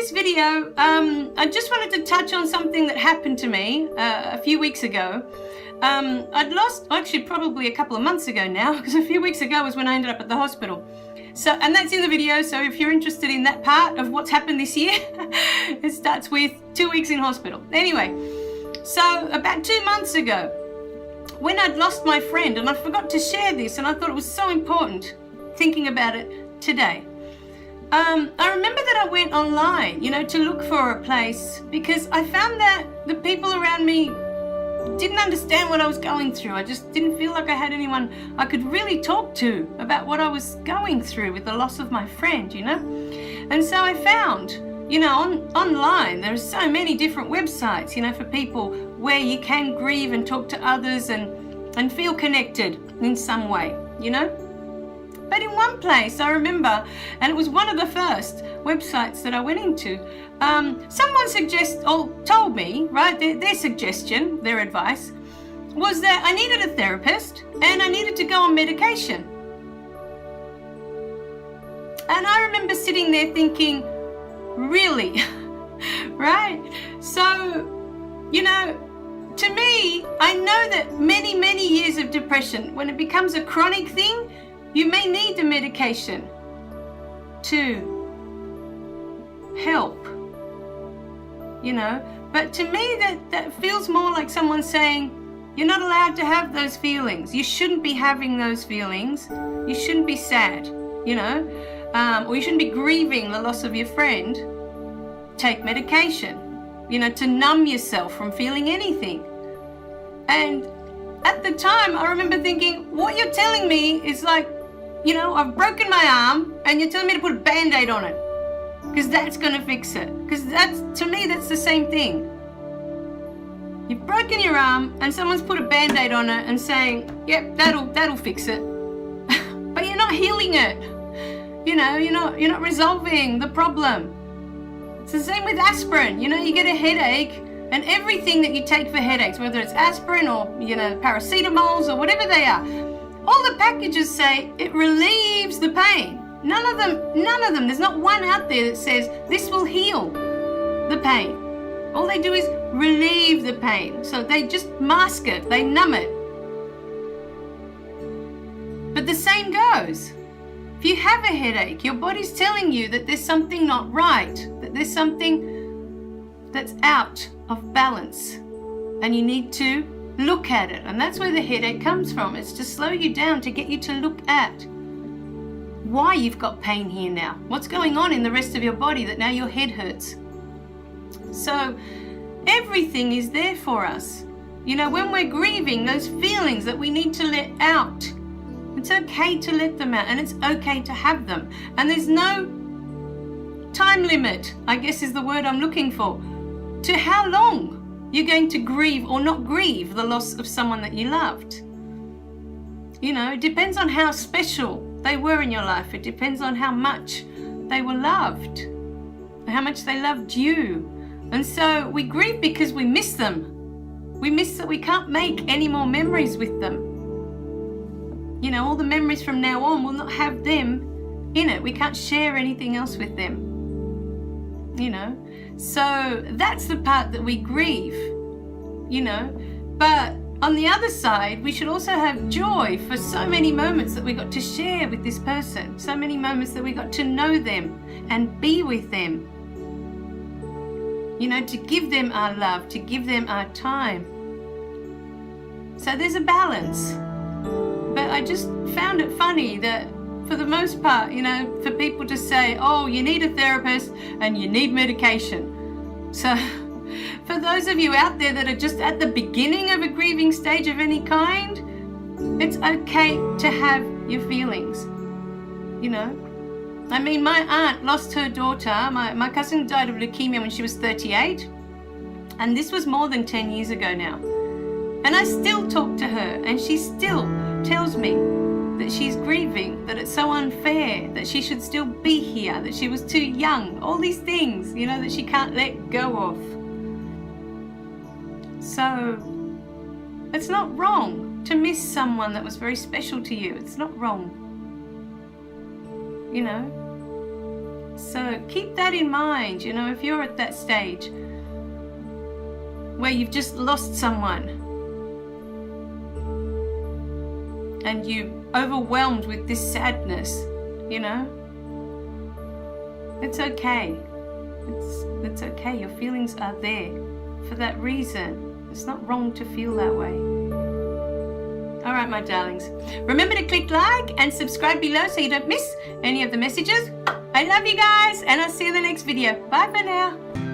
this video, I just wanted to touch on something that happened to me a few weeks ago. I'd lost, actually probably a couple of months ago now, because a few weeks ago was when I ended up at the hospital. So, and that's in the video, so if you're interested in that part of what's happened this year, it starts with 2 weeks in hospital. Anyway, so about 2 months ago, when I'd lost my friend, and I forgot to share this, and I thought it was so important thinking about it today. I remember that I went online, to look for a place, because I found that the people around me didn't understand what I was going through. I just didn't feel like I had anyone I could really talk to about what I was going through with the loss of my friend, And so I found, online, there are so many different websites, for people where you can grieve and talk to others and feel connected in some way, But in one place I remember, and it was one of the first websites that I went into, someone told me, right, their suggestion, their advice, was that I needed a therapist and I needed to go on medication. And I remember sitting there thinking, really? Right? So, to me, I know that many, many years of depression, when it becomes a chronic thing, you may need the medication to help, But to me, that feels more like someone saying, you're not allowed to have those feelings. You shouldn't be having those feelings. You shouldn't be sad, or you shouldn't be grieving the loss of your friend. Take medication, to numb yourself from feeling anything. And at the time, I remember thinking, what you're telling me is like, I've broken my arm and you're telling me to put a Band-Aid on it because that's going to fix it. Because to me, that's the same thing. You've broken your arm and someone's put a Band-Aid on it and saying, yep, that'll fix it. But you're not healing it. You're not resolving the problem. It's the same with aspirin. You get a headache, and everything that you take for headaches, whether it's aspirin or, paracetamols or whatever they are, all the packages say it relieves the pain. None of them, there's not one out there that says this will heal the pain. All they do is relieve the pain. So they just mask it, they numb it. But the same goes. If you have a headache, your body's telling you that there's something not right, that there's something that's out of balance, and you need to look at it. And that's where the headache comes from. It's to slow you down, to get you to look at why you've got pain here now. What's going on in the rest of your body that now your head hurts? So everything is there for us. When we're grieving, those feelings that we need to let out, it's okay to let them out, and it's okay to have them. And there's no time limit, I guess is the word I'm looking for, to how long you're going to grieve or not grieve the loss of someone that you loved. It depends on how special they were in your life. It depends on how much they were loved, how much they loved you. And so we grieve because we miss them. We miss that we can't make any more memories with them. All the memories from now on will not have them in it. We can't share anything else with them. So that's the part that we grieve, But on the other side, we should also have joy for so many moments that we got to share with this person, so many moments that we got to know them and be with them, to give them our love, to give them our time. So there's a balance. But I just found it funny that for the most part, for people to say, oh, you need a therapist and you need medication. So for those of you out there that are just at the beginning of a grieving stage of any kind, it's okay to have your feelings, I mean, my aunt lost her daughter. My cousin died of leukemia when she was 38. And this was more than 10 years ago now. And I still talk to her, and she still tells me that she's grieving, that it's so unfair, that she should still be here, that she was too young, all these things, that she can't let go of. So it's not wrong to miss someone that was very special to you. It's not wrong. So keep that in mind, you know, if you're at that stage where you've just lost someone and you're overwhelmed with this sadness, you know, it's okay. It's okay. Your feelings are there for that reason. It's not wrong to feel that way. All right, my darlings. Remember to click like and subscribe below so you don't miss any of the messages. I love you guys, and I'll see you in the next video. Bye for now.